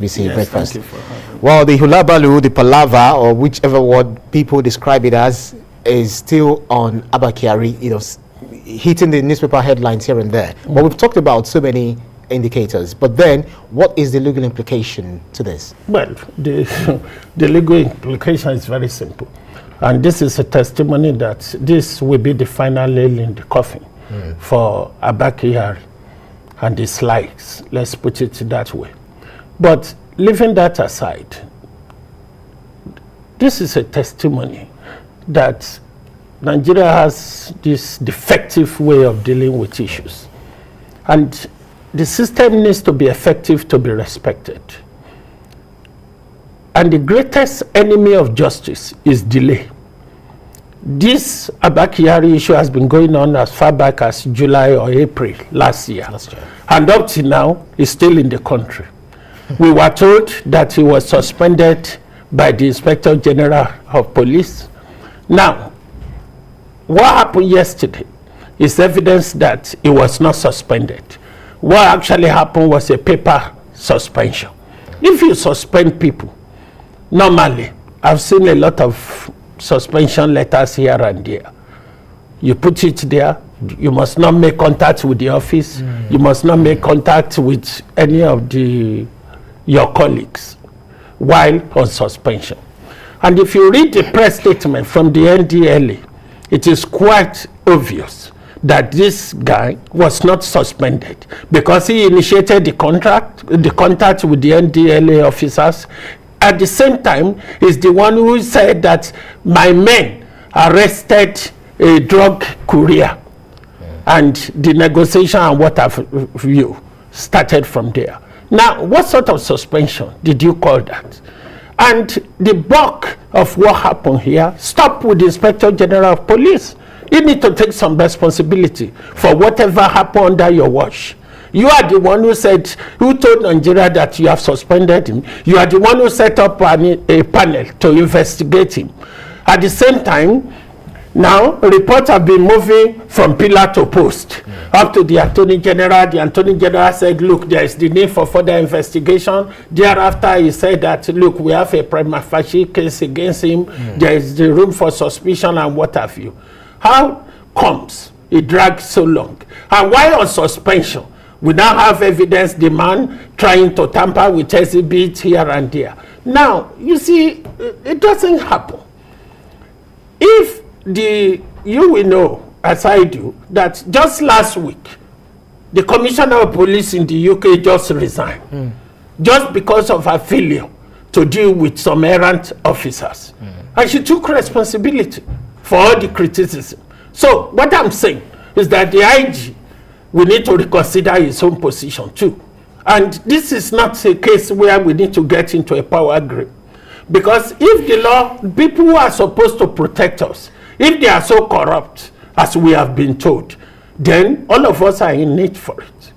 Yes, breakfast. thank you for having me. Well, the hulabalu, the palava, or whichever word people describe it as, is still on ABBA Kyari, hitting the newspaper headlines here and there. But we've talked about so many indicators. But then, what is the legal implication to this? Well, the legal implication is very simple. And this is a testimony that this will be the final nail in the coffin for ABBA Kyari and his likes. Let's put it that way. But leaving that aside, this is a testimony that Nigeria has this defective way of dealing with issues. And the system needs to be effective to be respected. And the greatest enemy of justice is delay. This ABBA Kyari issue has been going on as far back as July or April last year. And up to now, he's still in the country. We were told that he was suspended by the Inspector General of Police. Now, what happened yesterday is evidence that he was not suspended. What actually happened was a paper suspension. If you suspend people, normally, I've seen a lot of suspension letters here and there. You put it there, you must not make contact with the office, you must not make contact with any of your colleagues while on suspension. And if you read the press statement from the NDLEA, it is quite obvious that this guy was not suspended because he initiated the contact with the NDLEA officers. At the same time, he's the one who said that my men arrested a drug courier, and the negotiation and what have you started from there. Now, what sort of suspension did you call that? And the bulk of what happened here stopped with the Inspector General of Police. You need to take some responsibility for whatever happened under your watch. You are the one who told Nigeria that you have suspended him. You are the one who set up a panel to investigate him. At the same time, now reports have been moving from pillar to post up to the Attorney General. The Attorney General said, look, there is the need for further investigation. Thereafter, he said that, look, we have a prima facie case against him. There is the room for suspicion and what have you. How comes it dragged so long? And why on suspension? We now have evidence, the man trying to tamper with exhibits here and there. Now, you see, it doesn't happen. If you will know, as I do, that just last week, the Commissioner of Police in the UK just resigned, just because of her failure to deal with some errant officers. And she took responsibility for all the criticism. So what I'm saying is that the IG, we need to reconsider his own position too. And this is not a case where we need to get into a power grip. Because if the law, people who are supposed to protect us, if they are so corrupt as we have been told, then all of us are in need for it.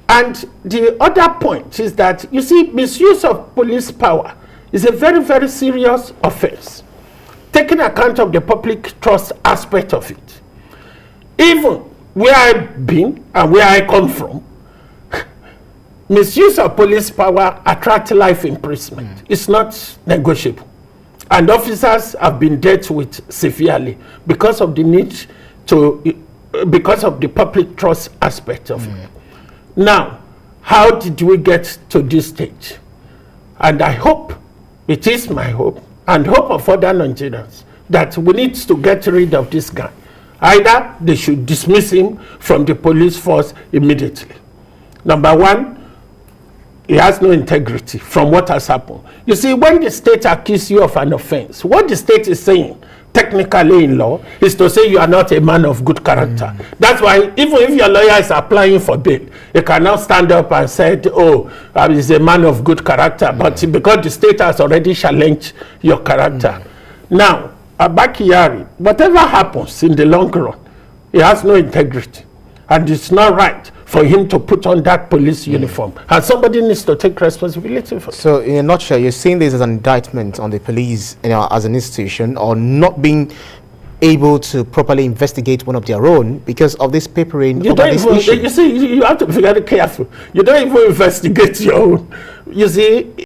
And the other point is that, you see, misuse of police power is a very, very serious offense, taking account of the public trust aspect of it. Even where I've been and where I come from, misuse of police power attracts life imprisonment. It's not negotiable. And officers have been dealt with severely because of the need to, because of the public trust aspect of it. Now, how did we get to this stage? And I hope, it is my hope, and hope of other Nigerians, that we need to get rid of this guy. Either they should dismiss him from the police force immediately. Number one, he has no integrity from what has happened. You see, when the state accuses you of an offense, what the state is saying, technically in law, is to say you are not a man of good character. That's why, even if your lawyer is applying for bail, you cannot stand up and say, oh, he's a man of good character, but because the state has already challenged your character. Now, ABBA Kyari, whatever happens in the long run, he has no integrity. And it's not right for him to put on that police uniform. And somebody needs to take responsibility for it. So, in a nutshell, you're seeing this as an indictment on the police, as an institution, or not being able to properly investigate one of their own because of this papering you over this issue. You see, you have to be very careful. You don't even investigate your own. You see,